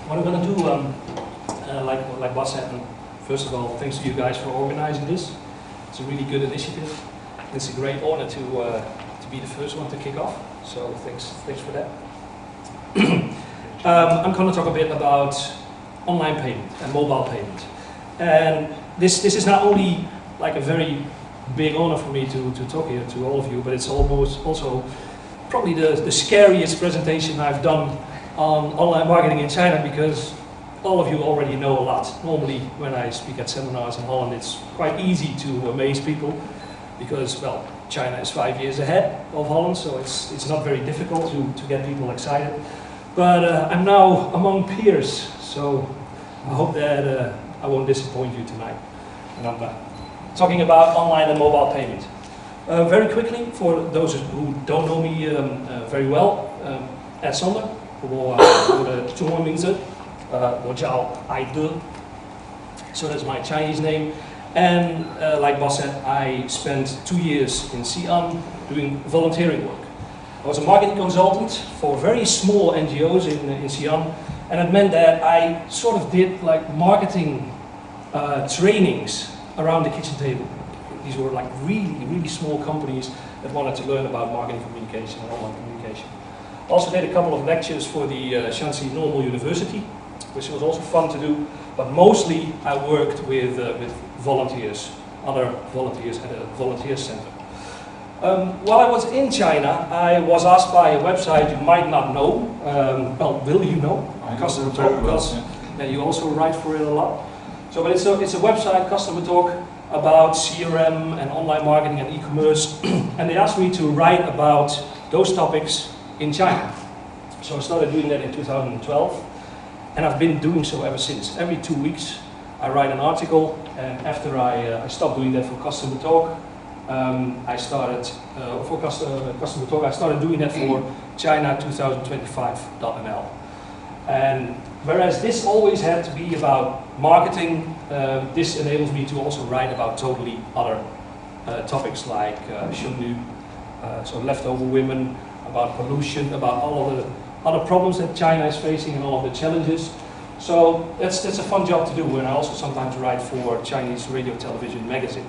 what I'm going to do, like Bas said, first of all, thanks to you guys for organizing this. It's a really good initiative. It's a great honor to be the first one to kick off. So thanks for that. I'm going to talk a bit about online payment and mobile payment. And this is not only like a very big honor for me to talk here to all of you, but it's also probably the scariest presentation I've done on online marketing in China, because all of you already know a lot. Normally when I speak at seminars in Holland, it's quite easy to amaze people because, well, China is 5 years ahead of Holland, so it's not very difficult to get people excited. But I'm now among peers, so I hope that I won't disappoint you tonight. And I'm talking about online and mobile payment. Very quickly, for those who don't know me very well, Ed Sander, 我的中文名字我叫艾德 so that's my Chinese name. And like Bas said, I spent 2 years in Xi'an doing volunteering work. I was a marketing consultant for very small NGOs in Xi'an, and it meant that I sort of did like marketing trainings around the kitchen table. These were like really small companies that wanted to learn about marketing communication and online communication. Also did a couple of lectures for the Shanxi Normal University, which was also fun to do, but mostly I worked with volunteers, other volunteers at a volunteer center. While I was in China, I was asked by a website you might not know, well, will you know? Customer Talk, because you also write for it a lot. So, but it's a website, Customer Talk, about CRM and online marketing and e-commerce, and they asked me to write about those topics in China. So I started doing that in 2012, and I've been doing so ever since. Every 2 weeks I write an article, and after I stopped doing that for Customer Talk, I started for Customer Talk, I started doing that for China2025.nl. And whereas this always had to be about marketing, this enables me to also write about totally other topics like Shunnu, so leftover women, about pollution, about all of the other problems that China is facing and all of the challenges. So that's a fun job to do, and I also sometimes write for Chinese radio, television, magazine.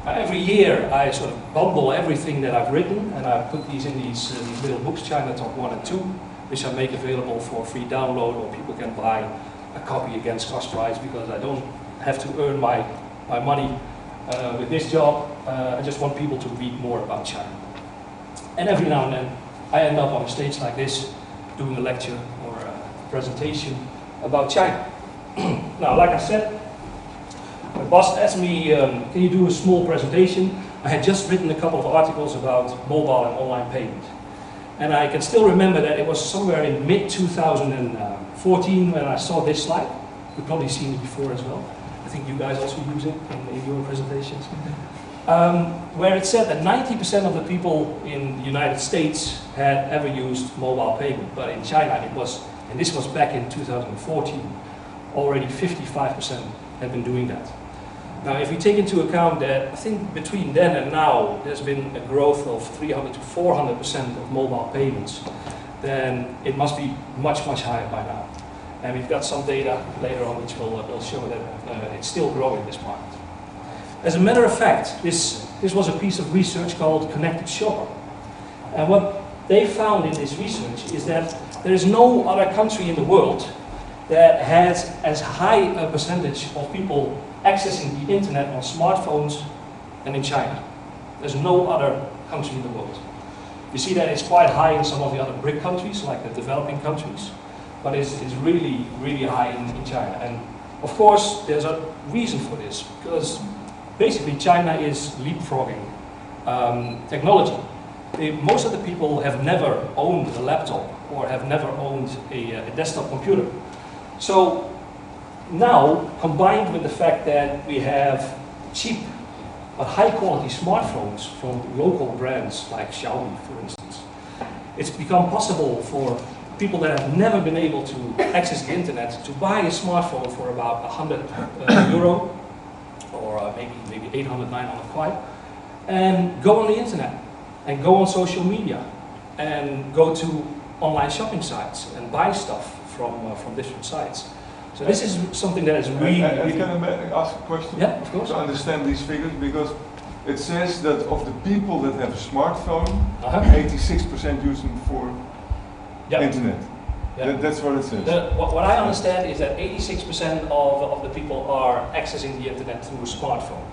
Every year I sort of bundle everything that I've written, and I put these in these little books, China Talk 1 and 2, which I make available for free download, or people can buy a copy against cost price, because I don't have to earn my money with this job. I just want people to read more about China. And every now and then I end up on a stage like this, doing a lecture or a presentation about China. Now, like I said, my boss asked me, can you do a small presentation? I had just written a couple of articles about mobile and online payment. And I can still remember that it was somewhere in mid-2014 when I saw this slide. You've probably seen it before as well. I think you guys also use it in your presentations. Where it said that 90% of the people in the United States had ever used mobile payment, but in China it was, and this was back in 2014, already 55% had been doing that. Now, if we take into account that I think between then and now there's been a growth of 300 to 400% of mobile payments, then it must be much higher by now. And we've got some data later on which will show that it's still growing, this market. As a matter of fact, this was a piece of research called Connected Shopper. And what they found in this research is that there is no other country in the world that has as high a percentage of people accessing the internet on smartphones than in China. There's no other country in the world. You see that it's quite high in some of the other BRIC countries, like the developing countries, but it's really high in China. And of course, there's a reason for this, because basically China is leapfrogging technology. Most of the people have never owned a laptop or have never owned a desktop computer. So now, combined with the fact that we have cheap but high quality smartphones from local brands like Xiaomi, for instance, it's become possible for people that have never been able to access the internet to buy a smartphone for about 100 euro, or maybe 800, 900 kwai, and go on the internet, and go on social media, and go to online shopping sites and buy stuff from different sites. So this is something that is really... Can I ask a question? Yeah, of course. To understand these figures, because it says that of the people that have a smartphone, 86% use them for internet. Yeah. That's what it says. What I understand is that 86% of the people are accessing the internet through a smartphone.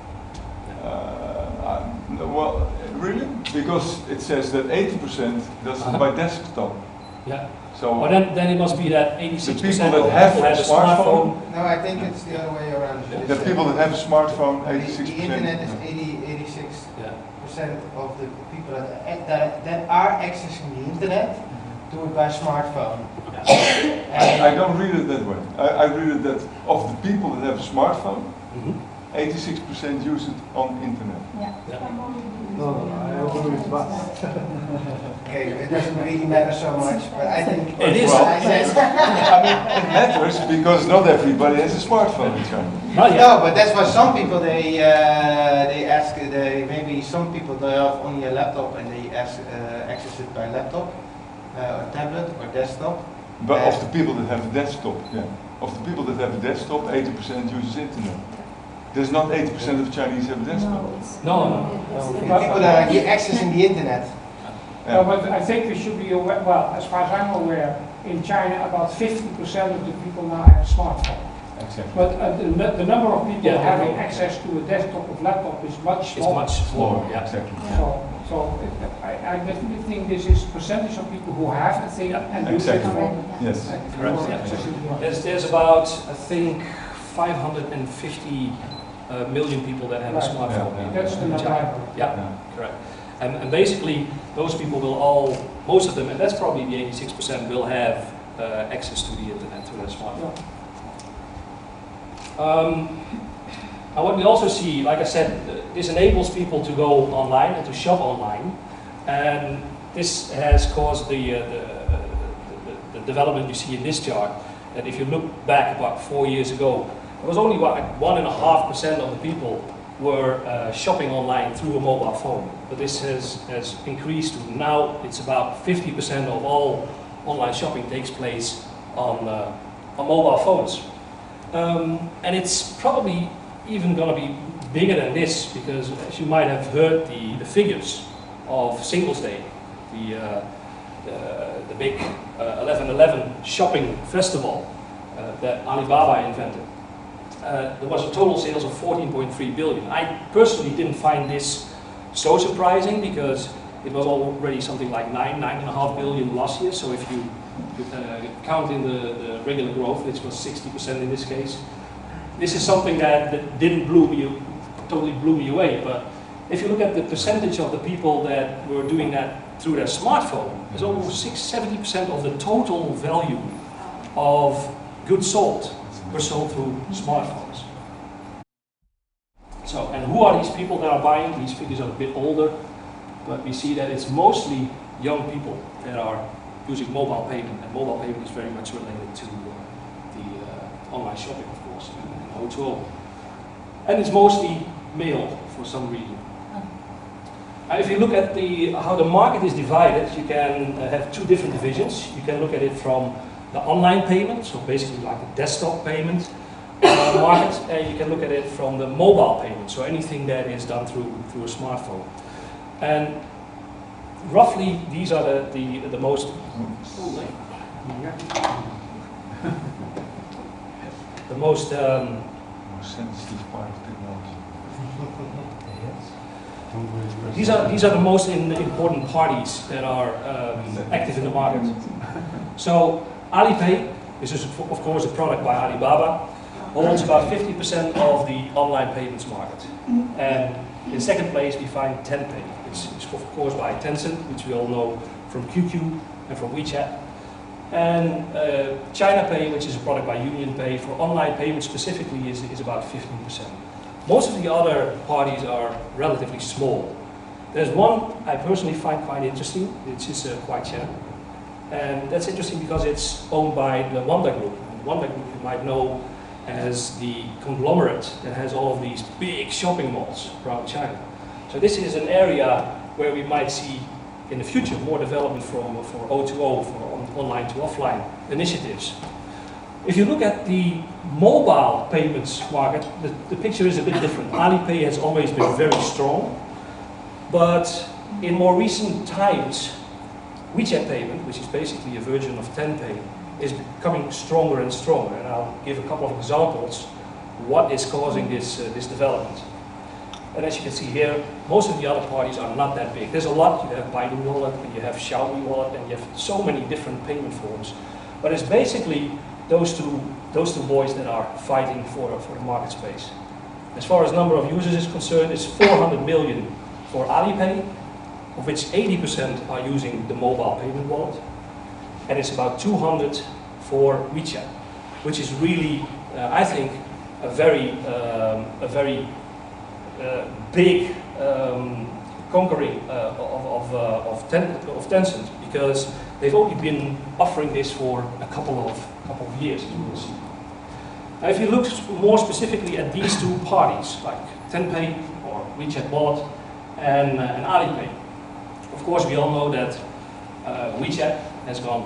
Well, really? Because it says that 80% does it by desktop. Yeah. So well, then it must be that 86% the people that of have people a smartphone. No, I think it's the other way around. The people that have a smartphone, 86%. The internet is 86% of the people that are accessing the internet do it by smartphone. I don't read it that way. I read it that of the people that have a smartphone, 86% use it on internet. No, I agree with that. Okay, it doesn't really matter so much, but I think It is. Well, I mean, it matters because not everybody has a smartphone in China. Not yet. No, but that's why some people they ask maybe some people they have only a laptop and they access it by laptop, or tablet or desktop. But of the people that have a desktop, of the people that have a desktop, 80% uses internet. There's not 80% of Chinese have a desktop. No. The people that are accessing the internet. No, but I think we should be aware, well, as far as I'm aware, in China about 50% of the people now have a smartphone. Exactly. But the number of people Yeah, having access to a desktop or laptop is much It's smaller. much smaller. Yeah. Exactly. I definitely think this is percentage of people who have a thing and use it Exactly. for Yes. Correct, for yeah. accessibility. There's about, I think, 550 million people that have a Right. smartphone. Yeah. That's the in number. China. Yeah, correct. And basically, those people will all, most of them, and that's probably the 86%, will have access to the internet through their smartphone. And what we also see, like I said, this enables people to go online and to shop online, and this has caused the development you see in this chart. That if you look back about 4 years ago, it was only like 1.5% of the people were shopping online through a mobile phone. But this has increased to now it's about 50% of all online shopping takes place on mobile phones. And it's probably even going to be bigger than this, because as you might have heard the figures of Singles Day, the big 11/11 shopping festival that Alibaba invented. There was a total sales of 14.3 billion. I personally didn't find this so surprising because it was already something like 9.5 billion last year. So if you count in the regular growth, which was 60% in this case, this is something that didn't totally blew me away. But if you look at the percentage of the people that were doing that through their smartphone, there's almost 70% of the total value of goods sold were sold through smartphones. So, and who are these people that are buying? These figures are a bit older, but we see that it's mostly young people that are using mobile payment, and mobile payment is very much related to the online shopping, of course, and O2O. And it's mostly male for some reason. If you look at how the market is divided, you can have two different divisions. You can look at it from the online payment, so basically like the desktop payment market, and you can look at it from the mobile payment, so anything that is done through a smartphone. And roughly, these are the most the most sensitive part of technology. These are the most important parties that are active in the market. So Alipay is of course a product by Alibaba, holds about 50% of the online payments market. And in second place we find Tenpay, which is of course by Tencent, which we all know from QQ and from WeChat. And China Pay, which is a product by UnionPay for online payments specifically, is about 15%. Most of the other parties are relatively small. There's one I personally find quite interesting, which is Kuaishou. And that's interesting because it's owned by the Wanda Group. And the Wanda Group you might know as the conglomerate that has all of these big shopping malls around China. So this is an area where we might see in the future more development for O2O, for online to offline initiatives. If you look at the mobile payments market, the picture is a bit different. Alipay has always been very strong, but in more recent times, WeChat payment, which is basically a version of Tenpay, is becoming stronger and stronger. And I'll give a couple of examples what is causing this development. And as you can see here, most of the other parties are not that big. There's a lot. You have Baidu Wallet, and you have Xiaomi Wallet, and you have so many different payment forms. But it's basically those two boys that are fighting for the market space. As far as number of users is concerned, it's 400 million for Alipay, of which 80% are using the mobile payment wallet, and it's about 200 for WeChat, which is really, I think, a very big conquering of Tencent, because they've only been offering this for a couple of years, as you will see. Now, if you look more specifically at these two parties, like Tenpay or WeChat Wallet and Alipay, of course we all know that WeChat has gone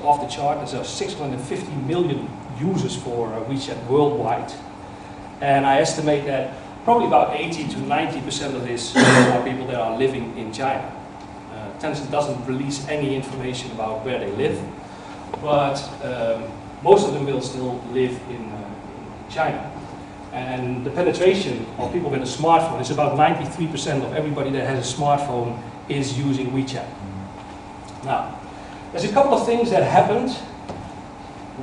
off the chart. There's 650 million users for WeChat worldwide, and I estimate that probably about 80 to 90% of this are people that are living in China. Tencent doesn't release any information about where they live, but most of them will still live in China. And the penetration of people with a smartphone is about 93% of everybody that has a smartphone is using WeChat. Now, there's a couple of things that happened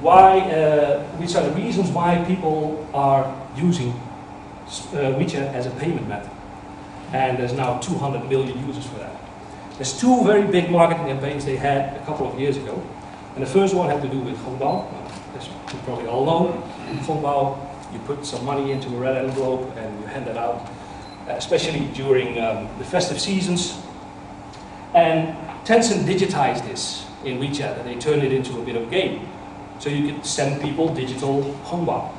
which are the reasons why people are using WeChat as a payment method. And there's now 200 million users for that. There's two very big marketing campaigns they had a couple of years ago. And the first one had to do with Hongbao. As you probably all know, Hongbao, you put some money into a red envelope and you hand it out, especially during the festive seasons. And Tencent digitized this in WeChat, and they turned it into a bit of a game. So you could send people digital Hongbao.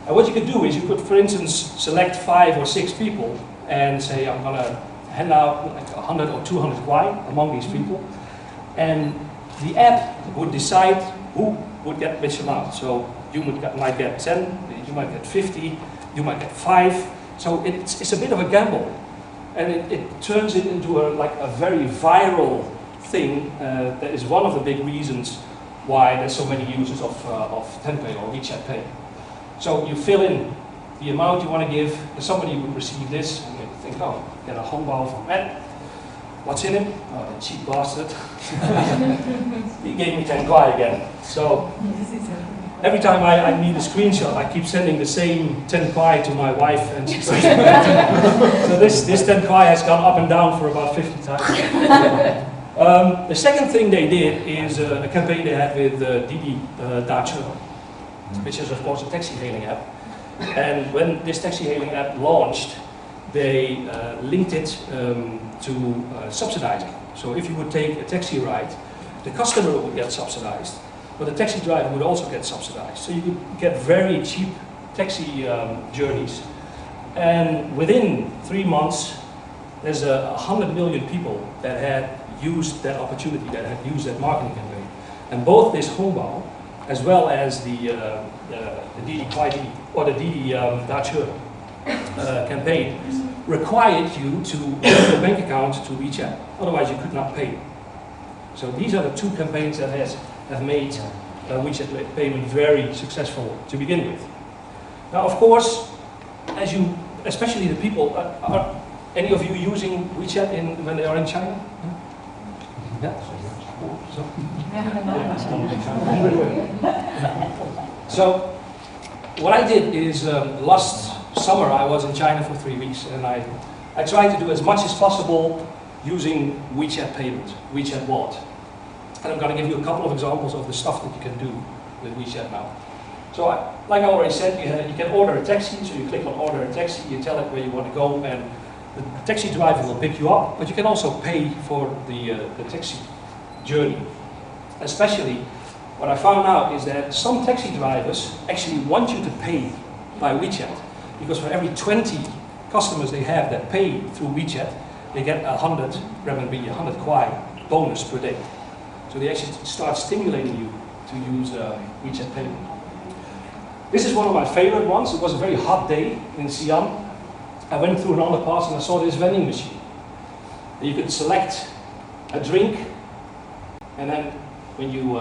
And what you could do is you could, for instance, select 5 or 6 people and say, I'm going to hand out like 100 or 200 kwai among these people. And the app would decide who would get which amount. So you might get 10, you might get 50, you might get 5. So it's a bit of a gamble. And it turns it into a very viral thing. That is one of the big reasons why there's so many users of Tenpay or WeChat Pay. So you fill in the amount you want to give, and somebody would receive this, and you think, oh, get a Hongbao from Ed. What's in it? Oh, the cheap bastard. He gave me 10 kwai again. So every time I need a screenshot, I keep sending the same 10 kwai to my wife, and she says, so this 10 kwai has gone up and down for about 50 times. The second thing they did is a campaign they had with Didi Dache, which is of course a taxi hailing app. And when this taxi hailing app launched, they linked it to subsidizing. So if you would take a taxi ride, the customer would get subsidized, but the taxi driver would also get subsidized. So you could get very cheap taxi journeys. And within 3 months, there's 100 million people that had used that opportunity, that had used that marketing campaign. And both this Hongbao, as well as the Didi Kwai or the Didi Dache campaign, required you to link your bank account to WeChat. Otherwise, you could not pay. So these are the two campaigns that have made WeChat payment very successful to begin with. Now, of course, especially the people, are any of you using WeChat when they are in China? Yeah. So what I did is last summer I was in China for 3 weeks, and I tried to do as much as possible using WeChat payment, WeChat Wallet. And I'm going to give you a couple of examples of the stuff that you can do with WeChat now. So like I already said, you can order a taxi, so you click on order a taxi, you tell it where you want to go, and the taxi driver will pick you up, but you can also pay for the taxi journey. Especially, what I found out is that some taxi drivers actually want you to pay by WeChat, because for every 20 customers they have that pay through WeChat, they get 100 renminbi, 100 kwai bonus per day. So they actually start stimulating you to use WeChat Pay. This is one of my favorite ones. It was a very hot day in Xi'an. I went through an underpass and I saw this vending machine. You could select a drink, and then when you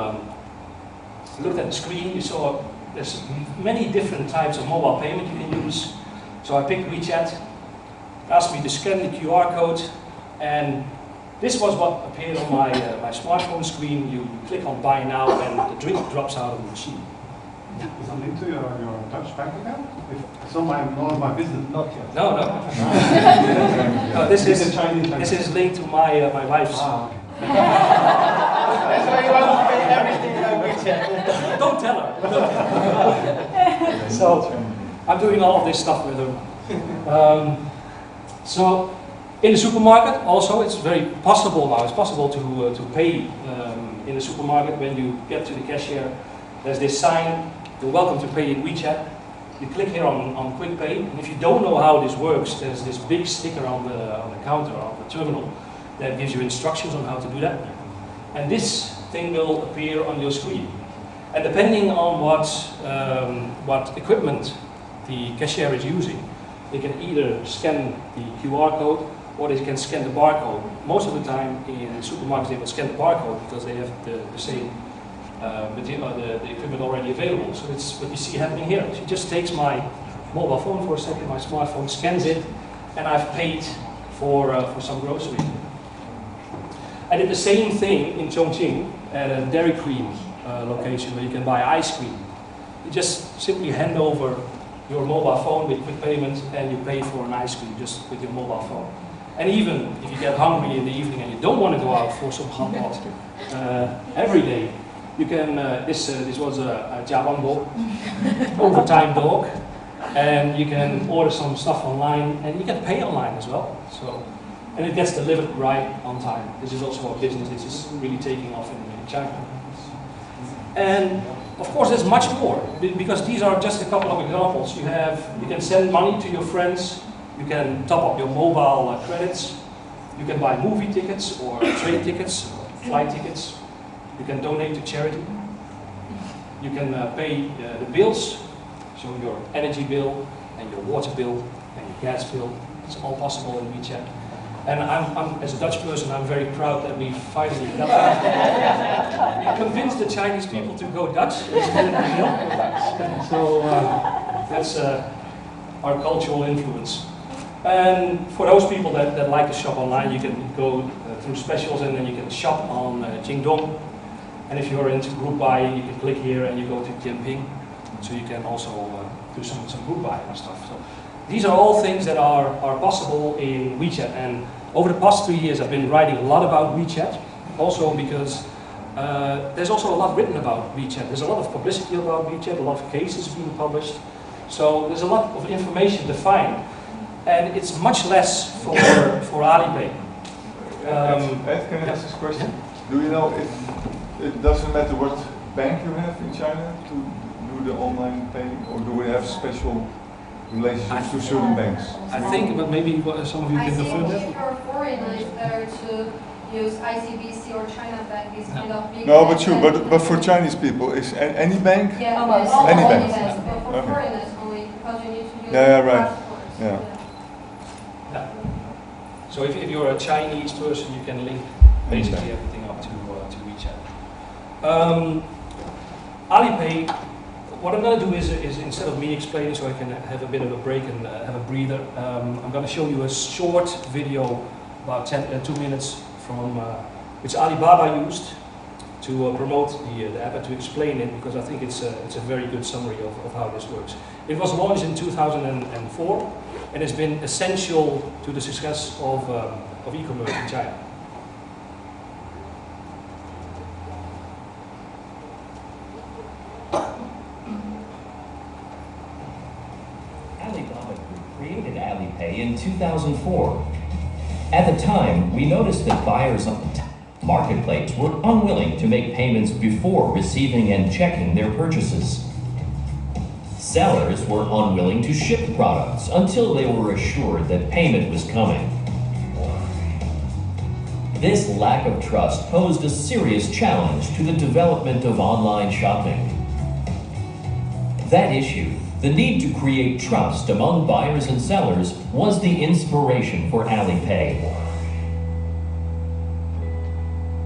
looked at the screen, you saw there's many different types of mobile payment you can use. So I picked WeChat, asked me to scan the QR code, and this was what appeared on my smartphone screen. You click on buy now and the drink drops out of the machine. Is that linked to your Dutch bank account? It's on my business. Not yet. No. No, this is linked to my wife's. That's why you want to pay everything on WeChat. Don't tell her. So I'm doing all of this stuff with her. So in the supermarket also it's very possible now. It's possible to pay in the supermarket. When you get to the cashier, there's this sign, "You're welcome to pay in WeChat." You click here on Quick Pay, and if you don't know how this works, there's this big sticker on the counter of the terminal that gives you instructions on how to do that. And this thing will appear on your screen. And depending on what equipment the cashier is using, they can either scan the QR code or they can scan the barcode. Most of the time in supermarkets they will scan the barcode because they have the same the equipment already available. So it's what you see happening here. She just takes my mobile phone for a second, my smartphone, scans it, and I've paid for some groceries. I did the same thing in Chongqing at a Dairy Queen location where you can buy ice cream. You just simply hand over your mobile phone with quick payment and you pay for an ice cream just with your mobile phone. And even if you get hungry in the evening and you don't want to go out for some hot pot every day, you can, this was a Jiabangbo, overtime dog, and you can order some stuff online and you can pay online as well. So, and it gets delivered right on time. This is also a business that is really taking off in China. And of course there's much more, because these are just a couple of examples. You can send money to your friends, you can top up your mobile credits, you can buy movie tickets or train tickets, flight tickets, you can donate to charity, you can pay the bills, so your energy bill and your water bill and your gas bill. It's all possible in WeChat. And I'm, as a Dutch person, I'm very proud that we finally got that. We convinced the Chinese people to go Dutch. So that's our cultural influence. And for those people that like to shop online, you can go through specials and then you can shop on Jingdong. And if you're into group buying, you can click here and you go to Jianping. So you can also do some group buying and stuff. So these are all things that are possible in WeChat. And over the past 3 years, I've been writing a lot about WeChat. Also because there's also a lot written about WeChat. There's a lot of publicity about WeChat, a lot of cases being published. So there's a lot of information to find. And it's much less for Alipay. Ed, can I ask this question? Yeah? Do you know if it doesn't matter what bank you have in China to do the online paying, or do we have special relationships to certain banks? I think, but maybe some of you can confirm that. I think if you're foreigner, it's better to use ICBC or China Bank. Is kind of big. No, but true. But for Chinese people, is any bank? Yeah, any bank. But for Okay. foreigners only, because you need to use Right. passports. Yeah. Yeah. So if you're a Chinese person, you can link basically everything up to WeChat. Alipay, what I'm going to do is instead of me explaining, so I can have a bit of a break and have a breather, I'm going to show you a short video, about 2 minutes, from which Alibaba used to promote the app and to explain it, because I think it's a very good summary of how this works. It was launched in 2004 and it's been essential to the success of e-commerce in China. Alibaba Group created Alipay in 2004. At the time, we noticed that buyers on the marketplace were unwilling to make payments before receiving and checking their purchases. Sellers were unwilling to ship products until they were assured that payment was coming. This lack of trust posed a serious challenge to the development of online shopping. That issue, the need to create trust among buyers and sellers, was the inspiration for Alipay.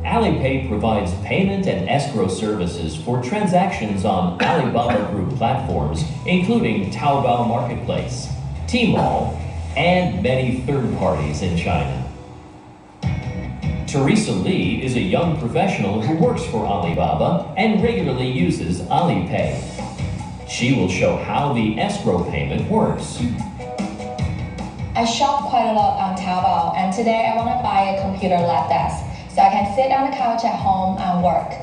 Alipay provides payment and escrow services for transactions on Alibaba Group platforms, including Taobao Marketplace, Tmall, and many third parties in China. Teresa Lee is a young professional who works for Alibaba and regularly uses Alipay. She will show how the escrow payment works. I shop quite a lot on Taobao, and today I want to buy a computer lap desk so I can sit on the couch at home and work.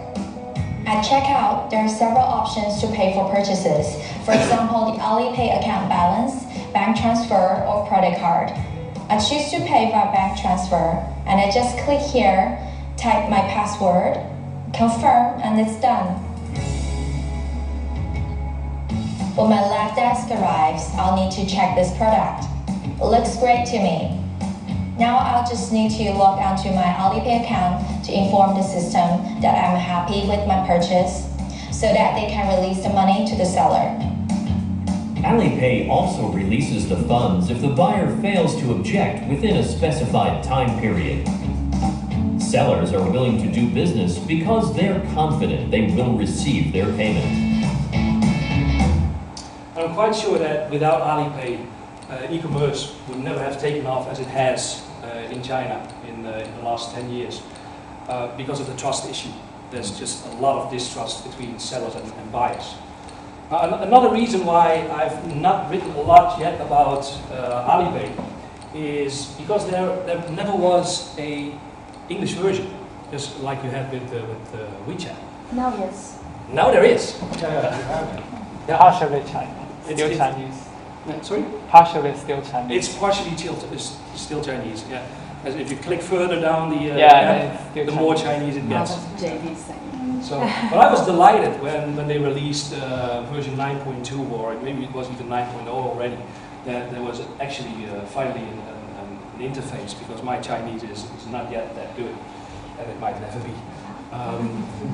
At checkout, there are several options to pay for purchases. For example, the Alipay account balance, bank transfer, or credit card. I choose to pay via bank transfer, and I just click here, type my password, confirm, and it's done. When my lap desk arrives, I'll need to check this product. It looks great to me. Now I'll just need to log onto my Alipay account to inform the system that I'm happy with my purchase so that they can release the money to the seller. Alipay also releases the funds if the buyer fails to object within a specified time period. Sellers are willing to do business because they're confident they will receive their payment. I'm quite sure that without Alipay, e-commerce would never have taken off as it has in China in the last 10 years because of the trust issue. There's just a lot of distrust between sellers and buyers. Another reason why I've not written a lot yet about Alipay is because there never was a English version, just like you had with WeChat. Now, yes. Now there is. Yeah. Partially Chinese. Still It's- Chinese. Sorry? Partially still Chinese. It's partially still Chinese, yeah. As if you click further down the it's still the more Chinese it gets. JV saying. So, but I was delighted when they released version 9.2, or maybe it was even 9.0 already, that there was actually finally an interface, because my Chinese is not yet that good, and it might never be.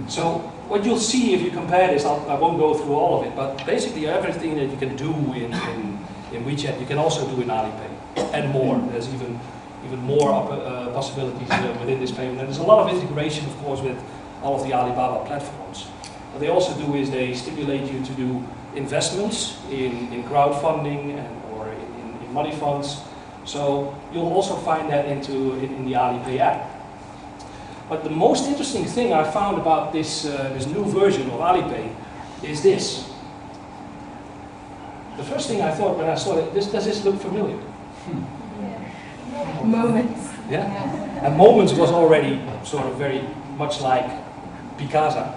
So what you'll see if you compare this, I won't go through all of it, but basically everything that you can do in WeChat, you can also do in Alipay, and more. There's even more possibilities within this payment. And there's a lot of integration, of course, with all of the Alibaba platforms. What they also do is they stimulate you to do investments in crowdfunding or in money funds. So you'll also find that in the Alipay app. But the most interesting thing I found about this new version of Alipay is this. The first thing I thought when I saw it, does this look familiar? Moments. Yeah? And Moments was already sort of very much like Picasa.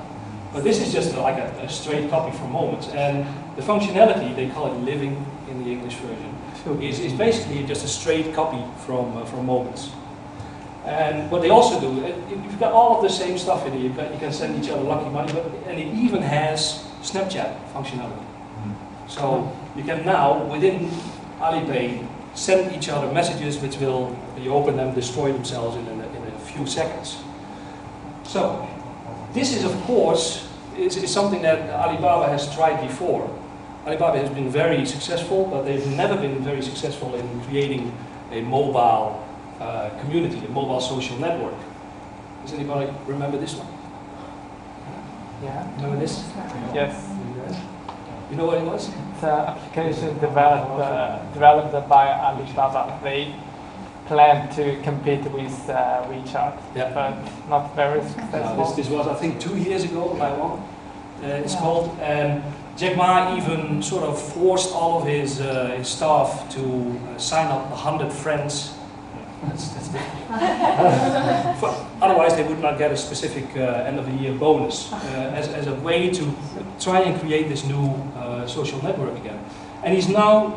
But this is just like a straight copy from Moments. And the functionality, they call it Living in the English version, is basically just a straight copy from Moments. And what they also do, you've got all of the same stuff in here. You can send each other lucky money, and it even has Snapchat functionality. So you can now, within Alipay, send each other messages which will, when you open them, destroy themselves in a few seconds. So this is, of course, is something that Alibaba has tried before. Alibaba has been very successful, but they've never been very successful in creating a mobile community, a mobile social network. Does anybody remember this one? Yeah. Remember this? Yes. You know what it was? It's an application developed by Alibaba. They plan to compete with WeChat, Yeah. but not very successful. This was, I think, 2 years ago, by one. It's called. And Jack Ma even sort of forced all of his staff to sign up 100 friends. Otherwise, they would not get a specific end of the year bonus as a way to try and create this new social network again. And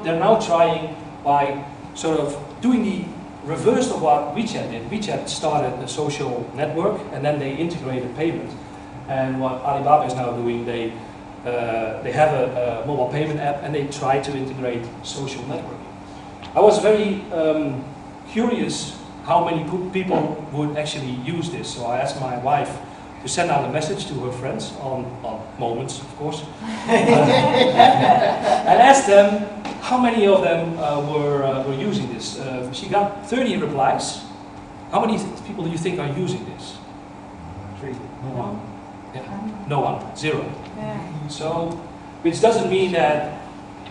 they're now trying by sort of doing the reverse of what WeChat did. WeChat started a social network, and then they integrated payment. And what Alibaba is now doing, they have a mobile payment app, and they try to integrate social networking. I was very curious how many people would actually use this. So I asked my wife to send out a message to her friends on Moments, of course, and asked them how many of them were using this. She got 30 replies. How many people do you think are using this? 3. No one. Yeah. No one, 0. So, which doesn't mean that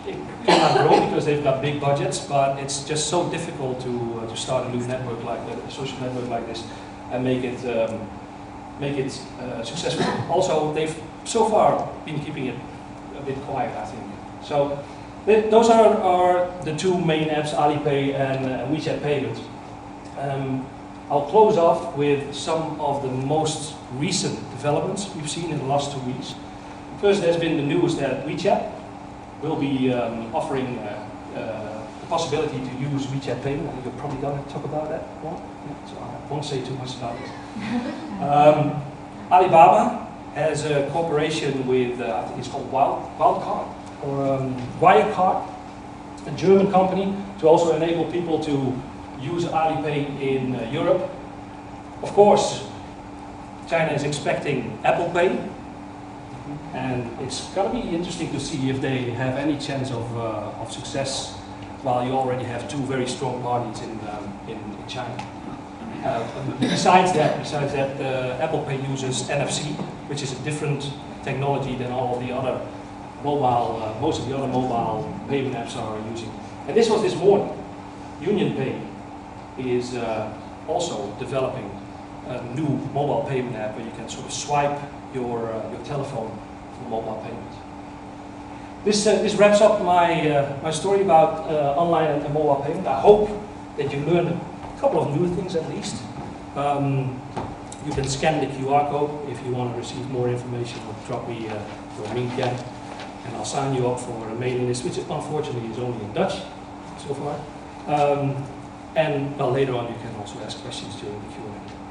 it cannot grow because they've got big budgets, but it's just so difficult to start a new network like that, a social network like this, and make it successful. Also, they've so far been keeping it a bit quiet, I think. So, those are the two main apps, Alipay and WeChat Payment. I'll close off with some of the most recent developments we've seen in the last 2 weeks. First, there's been the news that WeChat will be offering the possibility to use WeChat Payment. I think you're probably going to talk about that one. Yeah, so I won't say too much about it. Alibaba has a cooperation with, I think it's called Wildcard, or Wirecard, a German company, to also enable people to use Alipay in Europe. Of course, China is expecting Apple Pay, and it's going to be interesting to see if they have any chance of success, while you already have two very strong parties in China. Besides that, Apple Pay uses NFC, which is a different technology than all of the other mobile, most of the other mobile payment apps are using. And this was this morning. UnionPay is also developing a new mobile payment app where you can sort of swipe your telephone for mobile payment. This wraps up my story about online and mobile payment. I hope that you learned a couple of new things at least. You can scan the QR code if you want to receive more information, or drop me your LinkedIn, and I'll sign you up for a mailing list, which unfortunately is only in Dutch so far. And well, later on you can also ask questions during the Q&A.